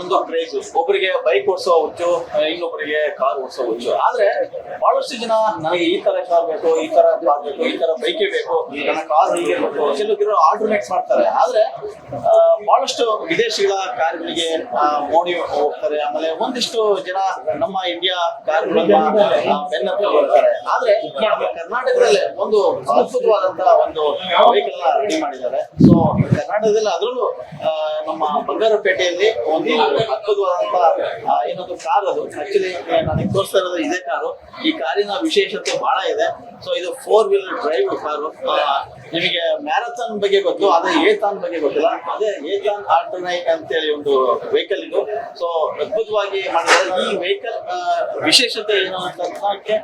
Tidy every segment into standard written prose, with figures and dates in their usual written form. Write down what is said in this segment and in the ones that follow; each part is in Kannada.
ಒಂದೊಂದು ಕ್ರೇಜ್. ಒಬ್ಬರಿಗೆ ಬೈಕ್ ಓಡಿಸೋ ಹುಚ್ಚು, ಇನ್ನೊಬ್ಬರಿಗೆ ಕಾರ್ ಓಡಿಸೋ ಹುಚ್ಚು. ಆದ್ರೆ ಬಹಳಷ್ಟು ಜನ ನನಗೆ ಈ ತರ ಕಾರ್ ಬೇಕು, ಈ ತರ ಕಾರ್ ಬೇಕು, ಈ ತರ ಬೈಕೇ ಬೇಕು, ನನ್ನ ಕಾರ್ ಹೀಗೆ ಬೇಕು, ಕೆಲವರು ಆಲ್ಟರ್ನೇಟ್ಸ್ ಮಾಡ್ತಾರೆ. ಆದ್ರೆ ಬಹಳಷ್ಟು ವಿದೇಶಿಗಳ ಕಾರ್ಗಳಿಗೆ ಮೋಡಿ ಹೋಗ್ತಾರೆ. ಆಮೇಲೆ ಒಂದಿಷ್ಟು ಜನ ನಮ್ಮ ಇಂಡಿಯಾ ಕಾರ್ಗಳನ್ನ ಬೆನ್ನತ್ತಿ ಹೋಗ್ತಾರೆ. ಆದ್ರೆ ನಮ್ಮ ಕರ್ನಾಟಕದಲ್ಲೇ ಒಂದು ಅದ್ಭುತವಾದಂತಹ ಒಂದು ವೆಹಿಕಲ್ ರೆಡಿ ಮಾಡಿದ್ದಾರೆ. ಸೊ ಕರ್ನಾಟಕದಲ್ಲಿ ಅದರಲ್ಲೂ ನಮ್ಮ ಬಂಗಾರಪೇಟೆಯಲ್ಲಿ ಒಂದು ಅದ್ಭುತವಾದಂತಹ ಏನೊಂದು ಕಾರ್. ಅದು ಆಕ್ಚುಲಿ ನನಗೆ ತೋರಿಸ್ತಾ ಇರೋದು ಇದೇ ಕಾರು. ಈ ಕಾರಿನ ವಿಶೇಷತೆ ಬಹಳ ಇದೆ. ಸೊ ಇದು 4 ವೀಲರ್ ಡ್ರೈವ್ ಕಾರು. ನಿಮಗೆ ಮ್ಯಾರಥಾನ್ ಬಗ್ಗೆ ಗೊತ್ತು, ಅದೇ ಏಥಾನ್ ಬಗ್ಗೆ ಗೊತ್ತಿಲ್ಲ. ಅದೇ ಏಥಾನ್ ಆಲ್ಟರ್ನೇಟ್ ಅಂತೇಳಿ ಒಂದು ವೆಹಿಕಲ್ ಇದು. ಸೊ ಅದ್ಭುತವಾಗಿ ಮಾಡಿದ್ದಾರೆ. ಈ ವೆಹಿಕಲ್ ವಿಶೇಷತೆ ಏನು ಅಂತಕ್ಕೆ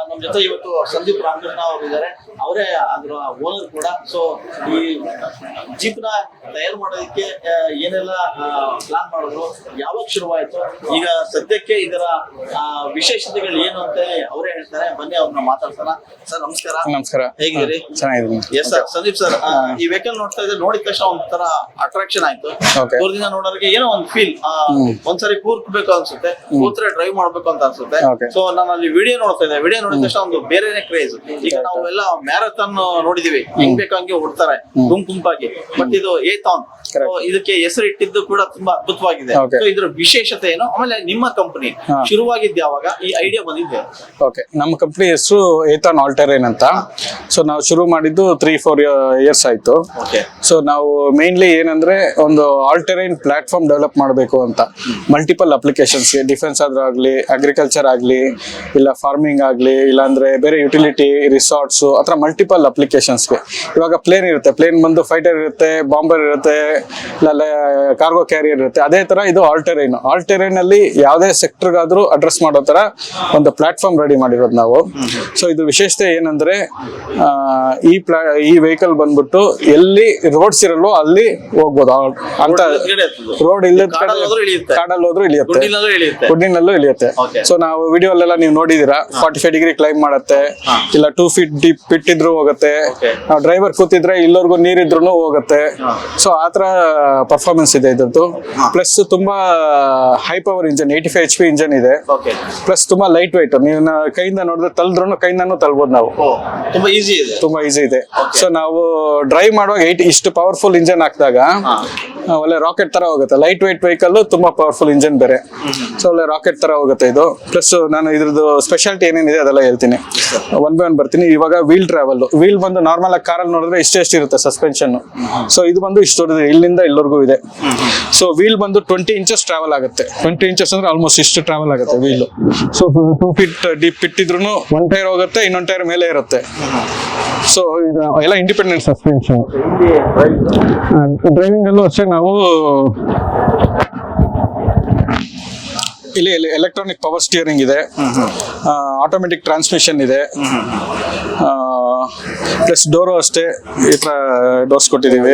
ನಮ್ಮ ಜೊತೆ ಇವತ್ತು ಸಂದೀಪ್ ರಾಮಕೃಷ್ಣ ಅವರು ಇದ್ದಾರೆ. ಅವರೇ ಅದರ ಓನರ್ ಕೂಡ. ಸೊ ಈ ಜೀಪ್ನ ತಯಾರು ಮಾಡೋದಕ್ಕೆ ಏನೆಲ್ಲ ಪ್ಲಾನ್ ಮಾಡಿದ್ರು, ಯಾವಾಗ ಶುರುವಾಯಿತು, ಈಗ ಸದ್ಯಕ್ಕೆ ಇದರ ವಿಶೇಷತೆಗಳು ಏನು ಅಂತ ಅವರೇ ಹೇಳ್ತಾರೆ. ಬನ್ನಿ ಅವ್ರನ್ನ ಮಾತಾಡ್ತಾನ. ಸರ್ ನಮಸ್ಕಾರ. ನಮಸ್ಕಾರ. ಹೇಗಿದ್ದೀರಿ? ಚೆನ್ನಾಗಿದ್ದೀನಿ. Yes sir. ಸಂದೀಪ್ ಸರ್, ಈ ವೆಹಿಕಲ್ ನೋಡ್ತಾ ಇದ್ರೆ ನೋಡಿದ ತಕ್ಷಣ ಒಂಥರ ಅಟ್ರಾಕ್ಷನ್ ಆಯ್ತು. ದೂರದಿಂದ ನೋಡೋರಿಗೆ ಏನೋ ಒಂದು ಫೀಲ್, ಒಂದ್ಸರಿ ಕೂರ್ಬೇಕು ಅನ್ಸುತ್ತೆ, ಕೂತ್ರೆ ಡ್ರೈವ್ ಮಾಡ್ಬೇಕು ಅಂತ ಅನ್ಸುತ್ತೆ. ಸೊ ನಾನು ಅಲ್ಲಿ ವಿಡಿಯೋ ನೋಡ್ತಾ ಇದ್ದೆ. ವಿಡಿಯೋ ನೋಡಿದ ತಕ್ಷಣ ಒಂದು ಬೇರೆನೆ ಕ್ರೇಜ್. ಈಗ ನಾವು ಎಲ್ಲ ಮ್ಯಾರಥಾನ್ ನೋಡಿದೀವಿ, ಹೆಂಗ್ ಬೇಕು ಹಂಗೆ ಓಡ್ತಾರೆ ಗುಂಪಾಗಿ. ಬಟ್ ಇದು ಏಥಾನ್, ಇದಕ್ಕೆ ಹೆಸರು ಇಟ್ಟಿದ್ದು ಕೂಡ ತುಂಬಾ ಅದ್ಭುತವಾಗಿದೆ. ಸೊ ಇದ್ರ ವಿಶೇಷತೆ ಏನು, ಆಮೇಲೆ ನಿಮ್ಮ ಕಂಪನಿ ಶುರುವಾಗಿದ್ದು ಯಾವಾಗ, ಈ ಐಡಿಯಾ ಬಂದಿದೆ? ಓಕೆ, ನಮ್ಮ ಕಂಪನಿ ಹೆಸರು ಏಥಾನ್ ಆಲ್ ಟೆರೈನ್ ಅಂತ. ಸೊ ನಾವು ಶುರು ಮಾಡಿದ್ದು 3-4 ಇಯರ್ಸ್ ಆಯ್ತು. ಸೊ ನಾವು ಮೇನ್ಲಿ ಏನಂದ್ರೆ ಒಂದು ಆಲ್ ಟೆರೈನ್ ಪ್ಲಾಟ್ಫಾರ್ಮ್ ಡೆವಲಪ್ ಮಾಡಬೇಕು ಅಂತ. ಮಲ್ಟಿಪಲ್ ಅಪ್ಲಿಕೇಶನ್ಸ್ಗೆ, ಡಿಫೆನ್ಸ್ ಆದ್ರೂ ಆಗ್ಲಿ, ಅಗ್ರಿಕಲ್ಚರ್ ಆಗ್ಲಿ, ಇಲ್ಲ ಫಾರ್ಮಿಂಗ್ ಆಗ್ಲಿ, ಇಲ್ಲ ಅಂದ್ರೆ ಬೇರೆ ಯುಟಿಲಿಟಿ, ರಿಸಾರ್ಟ್ಸ್, ಆತರ ಮಲ್ಟಿಪಲ್ ಅಪ್ಲಿಕೇಶನ್ಸ್ಗೆ. ಇವಾಗ ಪ್ಲೇನ್ ಇರುತ್ತೆ, ಪ್ಲೇನ್ ಬಂದು ಫೈಟರ್ ಇರುತ್ತೆ, ಬಾಂಬರ್ ಇರುತ್ತೆ, ಇಲ್ಲ ಕಾರ್ಗೋ ಕ್ಯಾರಿಯರ್ ಇರುತ್ತೆ. ಅದೇ ತರ ಇದು ಆಲ್ ಟೆರೈನ್. ಆಲ್ ಟೆರೈನ್ ಅಲ್ಲಿ ಯಾವುದೇ ಸೆಕ್ಟರ್ಗಾದ್ರೂ ಅಡ್ರೆಸ್ ಮಾಡೋ ತರ ಒಂದು ಪ್ಲಾಟ್ಫಾರ್ಮ್ ರೆಡಿ ಮಾಡಿರೋದು ನಾವು. ಸೊ ಇದು ವಿಶೇಷತೆ ಏನಂದ್ರೆ ಈ ವೆಹಿಕಲ್ ಬಂದ್ಬಿಟ್ಟು ಎಲ್ಲಿ ರೋಡ್ಸ್ ಇರಲ್ವೋ ಅಲ್ಲಿ ಹೋಗ್ಬೋದು ಅಂತ. ರೋಡ್ ಇಲ್ಲದ ಕಾಡಲ್ಲಿ ಹೋದ್ರೂ ಇಳಿಯುತ್ತೆ, ಗುಡ್ಡಿನಲ್ಲೂ ಇಳಿಯುತ್ತೆ. ಸೊ ನಾವು ವಿಡಿಯೋ ಅಲ್ಲೆಲ್ಲ ನೀವು ನೋಡಿದೀರಾ, 45 ಡಿಗ್ರಿ ಕ್ಲೈಮ್ ಮಾಡುತ್ತೆ, ಇಲ್ಲ 2 ಫೀಟ್ ಡೀಪ್ ಬಿಟ್ಟಿದ್ರು ಹೋಗುತ್ತೆ. ನಾವು ಡ್ರೈವರ್ ಕೂತಿದ್ರೆ ಇಲ್ಲವರೆಗೂ ನೀರಿದ್ರು ಹೋಗುತ್ತೆ. ಸೊ ಆತರ ಪರ್ಫಾರ್ಮೆನ್ಸ್ ಇದೆ ಇದ್ರದ್ದು. ಪ್ಲಸ್ ತುಂಬಾ high power engine, 85 HP engine ಇದೆ. ಪ್ಲಸ್ ತುಂಬಾ ಲೈಟ್ ವೆಯ್ಟ್. ನೀವು ಕೈಯಿಂದ ನೋಡಿದ್ರೆ ತಳ್ಳಿದ್ರು ಕೈಯಿಂದನೂ ತಳ್ಬೋದು ನಾವು. ತುಂಬಾ ಈಸಿ ಇದೆ, ತುಂಬಾ ಈಸಿ ಇದೆ. ಸೊ ನಾವು ಡ್ರೈವ್ ಮಾಡುವಾಗ ಇಷ್ಟು ಪವರ್ಫುಲ್ ಇಂಜನ್ ಹಾಕಿದಾಗ ಒಳ್ಳೆ ರಾಕೆಟ್ ತರ ಹೋಗುತ್ತೆ. ಲೈಟ್ ವೆಯ್ಟ್ ವೆಹಿಕಲ್, ತುಂಬಾ ಪವರ್ಫುಲ್ ಇಂಜನ್ ಬೇರೆ. ಸೊ ಒಳ್ಳೆ ರಾಕೆಟ್ ತರ ಹೋಗುತ್ತೆ ಇದು. ಪ್ಲಸ್ ನಾನು ಇದ್ರದ್ದು ಸ್ಪೆಷಾಲಿಟಿ ಏನೇನಿದೆ ಅದೆಲ್ಲ ಹೇಳ್ತೀನಿ, ಒನ್ ಬೈ ಒನ್ ಬರ್ತೀನಿ. ಇವಾಗ ವೀಲ್ ಟ್ರಾವೆಲ್, ವೀಲ್ ಬಂದು ನಾರ್ಮಲ್ ಆಗಿ ಕಾರಲ್ಲಿ ನೋಡಿದ್ರೆ ಇಷ್ಟೇ ಇರುತ್ತೆ ಸಸ್ಪೆನ್ಷನ್. ಸೊ ಇದು ಬಂದು ಇಷ್ಟು ಇಲ್ಲಿಂದ ಇಲ್ಲಿವರೆಗೂ ಇದೆ. ಸೊ ವೀಲ್ ಬಂದು 20 ಇಂಚಸ್ ಟ್ರಾವೆಲ್ ಆಗುತ್ತೆ. 20 ಇಂಚಸ್ ಅಂದ್ರೆ ಆಲ್ಮೋಸ್ಟ್ ಇಷ್ಟು ಟ್ರಾವೆಲ್ ಆಗುತ್ತೆ ವೀಲ್. ಸೊ 2 ಫೀಟ್ ಡೀಪ್ ಇಟ್ಟಿದ್ರು ಒಂದ್ ಟೈರ್ ಹೋಗುತ್ತೆ, ಇನ್ನೊಂದ್ ಟೈರ್ ಮೇಲೆ ಇರುತ್ತೆ. ಸೊ ಇದು ಎಲ್ಲ ಇಂಡಿಪೆಂಡೆಂಟ್ ಸಸ್ಪೆನ್ಷನ್. ಡ್ರೈವಿಂಗ್ ಅಲ್ಲೂ ಅಷ್ಟೇ ನಾವು ಇಲ್ಲಿ ಎಲೆಕ್ಟ್ರಾನಿಕ್ ಪವರ್ ಸ್ಟಿಯರಿಂಗ್ ಇದೆ, ಆಟೋಮೆಟಿಕ್ ಟ್ರಾನ್ಸ್ಮಿಷನ್ ಇದೆ, ಪ್ಲಸ್ ಡೋರು ಅಷ್ಟೇ ಈ ತರ ಡೋರ್ಸ್ ಕೊಟ್ಟಿದೀವಿ.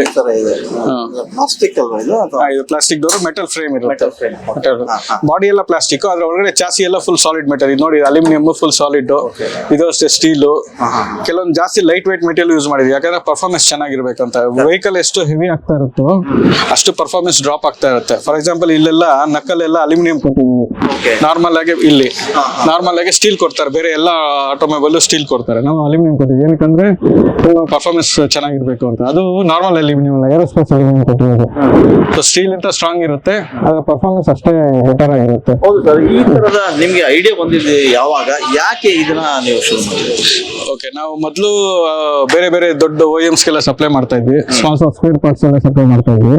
ಇದು ಪ್ಲಾಸ್ಟಿಕ್ ಡೋರ್, ಮೆಟಲ್ ಫ್ರೇಮ್ ಇರುತ್ತೆ. ಬಾಡಿ ಎಲ್ಲ ಪ್ಲಾಸ್ಟಿಕ್, ಅದ್ರ ಒಳಗಡೆ ಚಾಸಿ ಎಲ್ಲ ಫುಲ್ ಸಾಲಿಡ್ ಮೆಟಲ್. ಇದು ನೋಡಿ, ಅಲ್ಯೂಮಿನಿಯಂ ಫುಲ್ ಸಾಲಿಡ್. ಇದು ಅಷ್ಟೇ ಸ್ಟೀಲು. ಕೆಲವೊಂದು ಜಾಸ್ತಿ ಲೈಟ್ ವೇಟ್ ಮೆಟೀರಿಯಲ್ ಯೂಸ್ ಮಾಡಿದ್ವಿ, ಯಾಕಂದ್ರೆ ಪರ್ಫಾರ್ಮೆನ್ಸ್ ಚೆನ್ನಾಗಿರ್ಬೇಕಂತ. ವೆಹಿಕಲ್ ಎಷ್ಟು ಹೆವಿ ಆಗ್ತಾ ಇರುತ್ತೋ ಅಷ್ಟು ಪರ್ಫಾರ್ಮೆನ್ಸ್ ಡ್ರಾಪ್ ಆಗ್ತಾ ಇರುತ್ತೆ. ಫಾರ್ ಎಕ್ಸಾಂಪಲ್ ಇಲ್ಲೆಲ್ಲ ನಕ್ಕಲೆಲ್ಲ ಅಲ್ಯೂಮಿನಿಯಂ ಕೊಟ್ಟಿದ್ದೀವಿ. ನಾರ್ಮಲ್ ಆಗಿ ಇಲ್ಲಿ ನಾರ್ಮಲ್ ಆಗಿ ಸ್ಟೀಲ್ ಕೊಡ್ತಾರೆ, ಬೇರೆ ಎಲ್ಲ ಆಟೋಮೊಬೈಲ್ ಸ್ಟೀಲ್ ಕೊಡ್ತಾರೆ. ನಾವು ಅಲ್ಯೂಮಿನಿಯಂ ಕೊಟ್ಟಿದ್ದೀವಿ, ಏನಕ್ಕಂದ್ರೆ ಪರ್ಫಾರ್ಮೆನ್ಸ್ ಚೆನ್ನಾಗಿರ್ಬೇಕು ಅಂತ. ಅದು ನಾರ್ಮಲ್ ಅಲ್ಯೂಮಿನಿಯಂ ಅಲ್ಲ, ಏರೋಸ್ಪೇಸ್ ಅಲ್ಯೂಮಿನಿಯಂ ಕೊಟ್ಟಿರೋದು. ಸೊ ಸ್ಟೀಲ್ ಅಂತ ಸ್ಟ್ರಾಂಗ್ ಇರುತ್ತೆ, ಅದರ ಪರ್ಫಾರ್ಮೆನ್ಸ್ ಅಷ್ಟೇ ಬೆಟರ್ ಆಗಿರುತ್ತೆ. ಹೌದು ಸರ್. ಈ ತರದ ನಿಮ್ಗೆ ಐಡಿಯಾ ಬಂದಿದೆ ಯಾವಾಗ, ಯಾಕೆ ಇದನ್ನ ನೀವು ಶುರು ಮಾಡಿದ್ರಿ? ಓಕೆ, ನಾವು ಮೊದಲು ಬೇರೆ ಬೇರೆ ದೊಡ್ಡ OEMs ಗೆಲ್ಲ ಸಪ್ಲೈ ಮಾಡ್ತಾ ಇದ್ವಿ. ಸ್ಮಾಲ್ ಸ್ಪೇರ್ ಪಾರ್ಟ್ಸ್ ಎಲ್ಲ ಸಪ್ಲೈ ಮಾಡ್ತಾ ಇದ್ವಿ.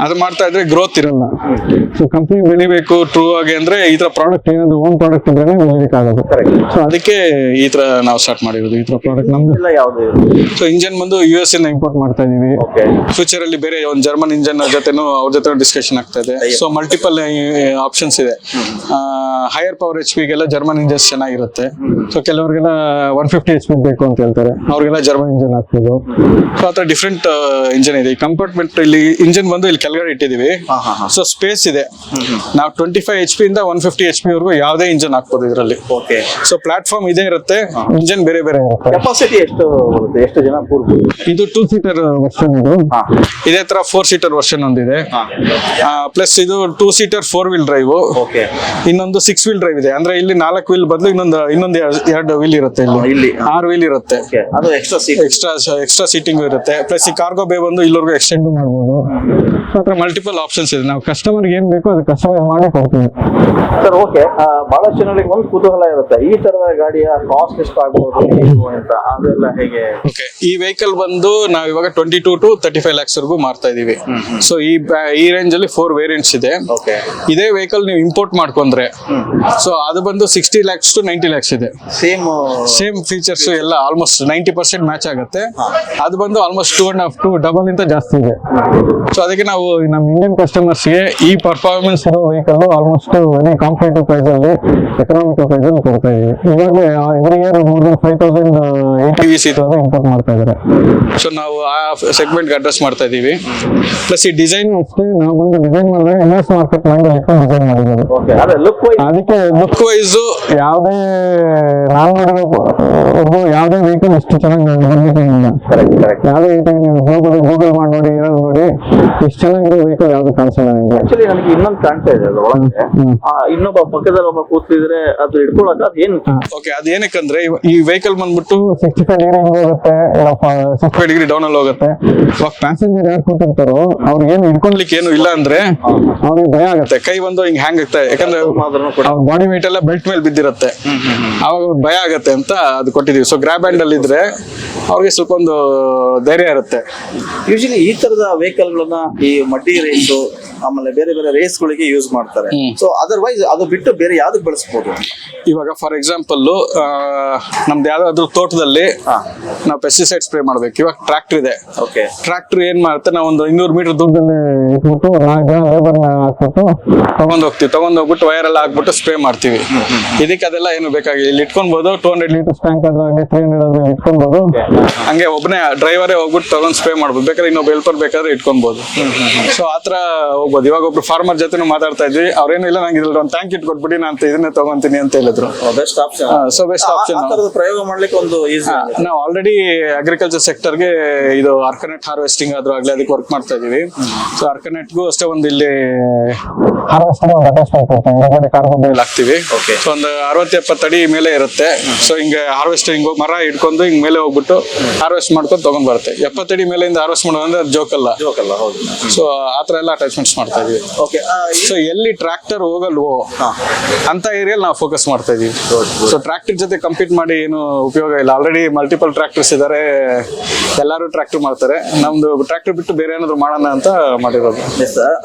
ಅದು ಮಾಡ್ತಾ ಇದ್ರೆ ಗ್ರೋತ್ ಇರಲ್ಲ. ಸೊ ಕಂಪ್ನಿ ಬೆಳಿಬೇಕು ಟ್ರೂ ಆಗಿ ಅಂದ್ರೆ ಈ ತರ ಪ್ರಾಡಕ್ಟ್ ಏನಾದ್ರು ಓನ್ ಪ್ರಾಡಕ್ಟ್ ಇದ್ರೆ ಬೆಳಿಬೇಕಾಗೋದು. ಸೊ ಅದಕ್ಕೆ ಈ ತರ ನಾವು ಸ್ಟಾರ್ಟ್ ಮಾಡಿರೋದು. ಈ ತರ ಪ್ರಾಡಕ್ಟ್ ನಮ್ದು. ಸೊ ಇಂಜನ್ ಬಂದು US ಇಂದ ಇಂಪೋರ್ಟ್ ಮಾಡ್ತಾ ಇದೀವಿ. ಫ್ಯೂಚರ್ ಅಲ್ಲಿ ಬೇರೆ ಒಂದು ಜರ್ಮನ್ ಇಂಜನ್ ಜೊತೆನೂ ಅವ್ರ ಜೊತೆ ಡಿಸ್ಕಷನ್ ಆಗ್ತಾ ಇದೆ. ಸೊ ಮಲ್ಟಿಪಲ್ ಆಪ್ಷನ್ಸ್ ಇದೆ. ಹೈಯರ್ ಪವರ್ HP ಗೆಲ್ಲ ಜರ್ಮನ್ ಇಂಜನ್ಸ್ ಚೆನ್ನಾಗಿರುತ್ತೆ. ಸೊ ಕೆಲವರಿಗೆಲ್ಲ 150 HP ಬೇಕು ಅಂತ ಹೇಳ್ತಾರೆ, ಅವ್ರಿಗೆಲ್ಲ ಜರ್ಮನ್ ಇಂಜನ್ ಹಾಕ್ಬೋದು. ಸೊ ಆತರ ಡಿಫ್ರೆಂಟ್ ಇಂಜನ್ ಇದೆ. ಈ ಕಂಪಾರ್ಟ್ಮೆಂಟ್ ಇಲ್ಲಿ ಇಂಜನ್ ಬಂದು ಇಲ್ಲಿ ಕೆಳಗಡೆ ಇಟ್ಟಿದೀವಿ. ಸೊ ಸ್ಪೇಸ್ ಇದೆ. ನಾವು 25 HP ಇಂದ 150 HP ವರೆಗೂ ಯಾವುದೇ ಇಂಜನ್ ಹಾಕ್ಬೋದು ಇದರಲ್ಲಿ. ಸೊ ಪ್ಲಾಟ್ಫಾರ್ಮ್ ಇದೇ ಇರುತ್ತೆ, ಇಂಜನ್ ಬೇರೆ ಬೇರೆ ಇರುತ್ತೆ. ಕೆಪಾಸಿಟಿ ಎಷ್ಟು ಬರುತ್ತೆ, ಎಷ್ಟು ಜನ ಕೂರ್ಬೋದು? ಇದು 2 ಸೀಟರ್ ವರ್ಷನ್ ಇದು. ಹಾ. ಇದೇ ತರ 4 ಸೀಟರ್ ವರ್ಷನ್ ಒಂದಿದೆ. ಪ್ಲಸ್ ಇದು 2 ಸೀಟರ್ 4 ವೀಲ್ ಡ್ರೈವ್. ಓಕೆ. ಇನ್ನೊಂದು 6 ವೀಲ್ ಡ್ರೈವ್ ಇದೆ. ಅಂದ್ರೆ ಇಲ್ಲಿ 4 ವೀಲ್ ಬದಲು ಇನ್ನೊಂದು 2 ವೀಲ್ ಇರುತ್ತೆ. ಇಲ್ಲಿ 6 ವೀಲ್ ಇರುತ್ತೆ. ಅದು ಎಕ್ಸ್ಟ್ರಾ ಸೀಟಿಂಗ್ ಇರುತ್ತೆ. ಪ್ಲಸ್ ಈ ಕಾರ್ಗೋ ಬೇ ಬಂದು ಇಲ್ಲಿವರೆಗೂ ಎಕ್ಸ್ಟೆಂಡ್ ಮಾಡ್ಬೋದು. ಮಾತ್ರ ಮಲ್ಟಿಪಲ್ ಆಪ್ಷನ್ಸ್ ಇದೆ. ನಾವು ಕಸ್ಟಮರ್ಗೆ ಏನ್ ಬೇಕೋ ಅದು ಕಸ್ಟಮೈಸ್ ಮಾಡಿ ಕೊಡ್ತೀವಿ ಸರ್. ಓಕೆ. ಬಹಳಷ್ಟು ಜನರಿಗೆ ಒಂದು ಕುತೂಹಲ ಇರುತ್ತೆ, ಈ ತರದ ಗಾಡಿಯ ಕಾಸ್ಟ್ ಎಷ್ಟು ಆಗ್ಬೋದು ಅಂತ, ಅದೆಲ್ಲ ಹೇಗೆ? ಓಕೆ. ಈ ವೆಹಿಕಲ್ ಬಂದು ನಾವು ಇವಾಗ 22 to 35 lakhs ವರೆಗೂ ಮಾರ್ತಾ ಇದೀವಿ. ಸೊ ಈ ರೇಂಜ್ ಅಲ್ಲಿ 4 ವೇರಿಯಂಟ್ಸ್ ಇದೆ. ಓಕೆ. ಇದೇ ವೆಹಿಕಲ್ ನೀವು ಇಂಪೋರ್ಟ್ ಮಾಡ್ಕೊಂಡ್ರೆ ಸೊ ಅದು ಬಂದು 60 lakhs to 90 lakhs ಇದೆ. ಸೇಮ್ ಫೀಚರ್ಸ್ ಎಲ್ಲ ಆಲ್ಮೋಸ್ಟ್ 90% ಮ್ಯಾಚ್ ಆಗುತ್ತೆ. ಅದು ಬಂದು ಆಲ್ಮೋಸ್ಟ್ 2.5 to ಡಬಲ್ ಇಂತ ಜಾಸ್ತಿ ಇದೆ. ಸೊ ಅದಕ್ಕೆ ನಾವು ನಮ್ಮ ಇಂಡಿಯನ್ ಕಸ್ಟಮರ್ಸ್ ಗೆ ಈ ಪರ್ಫಾರ್ಮೆನ್ಸ್ ಇರೋ vehicle almost very competitive price ಅಲ್ಲಿ, ಎಕನಾಮಿಕಲ್ ಪ್ರೈಸ್ ಅಲ್ಲಿ ಕೊಡ್ತಾ ಇದೀವಿ. ಇವಾಗಲೇ every year more than 5,000 import ಮಾಡ್ತಾ ಇದ್ದಾರೆ. ಸೊ ನಾವು ಆ ಸೆಗ್ಮೆಂಟ್ ಅಡ್ರೆಸ್ ಮಾಡ್ತಾ ಇದೀವಿ. ಪ್ಲಸ್ ಈ ಡಿಸೈನ್ ಅಷ್ಟೇ ನಾವು ಬಂದು ಡಿಸೈನ್ ಮಾಡಿದ್ರೆ ಯುಎಸ್ ಮಾರ್ಕೆಟ್ ಮೈಂಡ್ ಇಟ್ಕೊಂಡು ಡಿಸೈನ್ ಮಾಡಿರೋದು. ಅದಕ್ಕೆ ಲುಕ್ ವೈಸ್ ಯಾವುದೇ ನಾನು ನೋಡಿರೋ ಯಾವುದೇ ವೆಹಿಕಲ್ ಎಷ್ಟು ಚೆನ್ನಾಗಿ ಯಾವುದೇ ಗೂಗಲ್ ಮಾಡಿ ನೋಡಿ ಇರೋದು ನೋಡಿ ಎಷ್ಟು ಚೆನ್ನಾಗಿರೋ ವೆಹಿಕಲ್ ಯಾವ್ದು ಕಾಣಿಸಲ್ಲ ನನಗೆ. ಆಕ್ಚುಲಿ ನನಗೆ ಇನ್ನೊಂದು ಕಾಣ್ತಾ ಇದೆ ಅದು ಒಳಗೆ, ಇನ್ನೊಬ್ಬ ಪಕ್ಕದಲ್ಲಿ ಒಬ್ಬ ಕೂತಿದ್ರೆ ಅದು ಹಿಡ್ಕೊಳಕ ಅದು ಏನು? ಓಕೆ. ಅದೇನಕ್ಕಂದ್ರೆ ಈ ವೆಹಿಕಲ್ ಬಂದ್ಬಿಟ್ಟು 65 ಡಿಗ್ರಿ ಹೋಗುತ್ತೆ, 65 ಡಿಗ್ರಿ ಡೌನ್ ಅಲ್ಲಿ ಹೋಗುತ್ತೆ. ಇವಾಗ ಪ್ಯಾಸೆಂಜರ್ ಯಾರು ಕೂತಿರ್ತಾರೋ ಅವ್ರಿಗೆ ಏನು ಹಿಡ್ಕೊಳ್ಲಿಕ್ಕೆ ಏನು ಇಲ್ಲ ಅಂದ್ರೆ ಅವ್ರಿಗೆ ಭಯ ಆಗುತ್ತೆ. ಕೈ ಬಂದು ಹಿಂಗ್ ಹ್ಯಾಂಗ್ ಆಗ್ತಾ, ಯಾಕಂದ್ರೆ ಅವ್ರ ಬಾಡಿ ವೇಟ್ ಎಲ್ಲ ಬೆಲ್ಟ್ ಮೇಲೆ ಬಿದ್ದಿರುತ್ತೆ. ಅವಾಗ ಭಯ ಆಗತ್ತೆ ಅಂತ ಅದು ಕೊಟ್ಟಿದೀವಿ. ಸೊ ಗ್ರಾಬ್ ಹ್ಯಾಂಡ್ ಅಲ್ಲಿ ಇದ್ರೆ ಅವ್ರಿಗೆ ಸ್ವಲ್ಪ ಒಂದು ಧೈರ್ಯ ಇರುತ್ತೆ. ಯೂಶಲಿ ಈ ತರದ ವೆಹಿಕಲ್ ಗಳನ್ನ ಈ ಮಡ್ಡಿ ರೇಸ್ ಆಮೇಲೆ ಬೇರೆ ಬೇರೆ ರೇಸ್ ಗಳಿಗೆ ಯೂಸ್ ಮಾಡ್ತಾರೆ. ಸೊ ಅದರ್ವೈಸ್ ಅದು ಬಿಟ್ಟು ಬೇರೆ ಯಾವ್ದಕ್ ಬಳಸಬಹುದು? ಇವಾಗ ಫಾರ್ ಎಕ್ಸಾಂಪಲ್ ನಮ್ದು ಯಾವ್ದಾದ್ರು ತೋಟದಲ್ಲಿ ನಾವು ಪೆಸ್ಟಿಸೈಡ್ ಸ್ಪ್ರೇ ಮಾಡ್ಬೇಕು. ಇವಾಗ ಟ್ರಾಕ್ಟರ್ ಇದೆ. ಓಕೆ. ಟ್ರಾಕ್ಟರ್ ಏನ್ ಮಾಡುತ್ತೆ, ನಾವು ಒಂದು 200 ಮೀಟರ್ ದೂರದಲ್ಲಿ ಇಟ್ಬಿಟ್ಟು ಲೇಬರ್ ಹಾಕ್ಬಿಟ್ಟು ತಗೊಂಡೋಗ್ಬಿಟ್ಟು ವೈರ್ ಎಲ್ಲ ಹಾಕ್ಬಿಟ್ಟು ಸ್ಪ್ರೇ ಮಾಡ್ತೀವಿ. ಇದಕ್ಕೆ ಅದೆಲ್ಲ ಏನು ಬೇಕಾಗಿಲ್ಲ. ಇಲ್ಲಿ ಇಟ್ಕೊಬಹುದು. 200 ಲೀಟರ್ಸ್ ಟ್ಯಾಂಕ್ ಅದ್ರಲ್ಲಿ 300 ಅದ್ರಲ್ಲಿ ಇಟ್ಕೊಬಹುದು. ಹಂಗೆ ಒಬ್ಬನೇ ಡ್ರೈವರೇ ಹೋಗ್ಬಿಟ್ಟು ತಗೊಂಡ್ ಸ್ಪ್ರೇ ಮಾಡ್ಬೋದು. ಬೇಕಾದ್ರೆ ಇನ್ನೊಬ್ಬ ಹೆಲ್ಪರ್ ಬೇಕಾದ್ರೆ ಇಟ್ಕೊಬಹುದು. ಸೊ ಆತರ ಹೋಗ್ಬೋದು. ಇವಾಗ ಒಬ್ರು ಫಾರ್ಮರ್ ಜೊತೆ ಮಾತಾಡ್ತಾ ಇದ್ವಿ. ಅವ್ರೇನು ಇಲ್ಲ, ನಂಗೆ ಇದ್ರಲ್ಲಿ ಒಂದು ಟ್ಯಾಂಕ್ ಇಟ್ಕೊಟ್ಬಿಡಿ, ನಾನು ಇದನ್ನೇ ತಗೊಂತೀನಿ ಅಂತ ಹೇಳಿದ್ರು. Best option. So best option. ಪ್ರಯೋಗ ಮಾಡ್ಲಿಕ್ಕೆ ಒಂದು ಈಸಿ. ನಾವು ಆಲ್ರೆಡಿ ಅಗ್ರಿಕಲ್ಚರ್ ಸೆಕ್ಟರ್ಗೆ ಇದು ಆರ್ಕನೆಟ್ ಹಾರ್ವೆಸ್ಟಿಂಗ್ ಆದ್ರೂ ಆಗ್ಲಿ ಅದಕ್ಕೆ ವರ್ಕ್ ಮಾಡ್ತಾ ಇದೀವಿ. ಸೊ ಆರ್ಕನೆಟ್ಗೂ ಅಷ್ಟೇ ಒಂದು ಇಲ್ಲಿ ಹಾರ್ವೆಸ್ಟಿಂಗ್ ಹಾಕ್ತಿವಿ. ಸೊ ಒಂದು 60-70 ಅಡಿ ಮೇಲೆ ಇರುತ್ತೆ. ಸೊ ಹಿಂಗೆ ಹಾರ್ವೆಸ್ಟಿಂಗ್ ಮರ ಇಟ್ಕೊಂಡು ಹಿಂಗ್ ಮೇಲೆ ಹೋಗ್ಬಿಟ್ಟು ಹಾರ್ವೆಸ್ಟ್ ಮಾಡ್ಕೊಂಡು ತಗೊಂಡ್ ಬರುತ್ತೆ. 70 ಅಡಿ ಮೇಲೆಯಿಂದ ಹಾರ್ವೆಸ್ಟ್ ಮಾಡೋದಂದ್ರೆ ಅದು ಜೋಕಲ್ಲ. ಹೌದು. ಸೊ ಆತರ ಎಲ್ಲ ಅಟ್ಯಾಚ್ಮೆಂಟ್ಸ್ ಮಾಡ್ತಾ ಇದೀವಿ. ಓಕೆ. ಸೊ ಎಲ್ಲಿ ಟ್ರಾಕ್ಟರ್ ಹೋಗಲ್ವೋ ಅಂತ ಏರಿಯಲ್ಲಿ ನಾವು ಫೋಕಸ್ ಮಾಡ್ತಾ ಇದೀವಿ. ಸೊ ಟ್ರಾಕ್ಟರ್ ಜೊತೆ ಕಂಪೀಟ್ ಮಾಡಿ ಏನು ಉಪಯೋಗ ಇಲ್ಲ. ಆಲ್ರೆಡಿ ಮಲ್ಟಿಪಲ್ ಟ್ರಾಕ್ಟರ್ಸ್ ಇದಾರೆ, ಎಲ್ಲರೂ ಟ್ರಾಕ್ಟರ್ ಮಾಡ್ತಾರೆ. ನಮ್ದು ಟ್ರಾಕ್ಟರ್ ಬಿಟ್ಟು ಬೇರೆ ಏನಾದ್ರು ಮಾಡೋಣ ಅಂತ ಮಾಡಿರೋದು.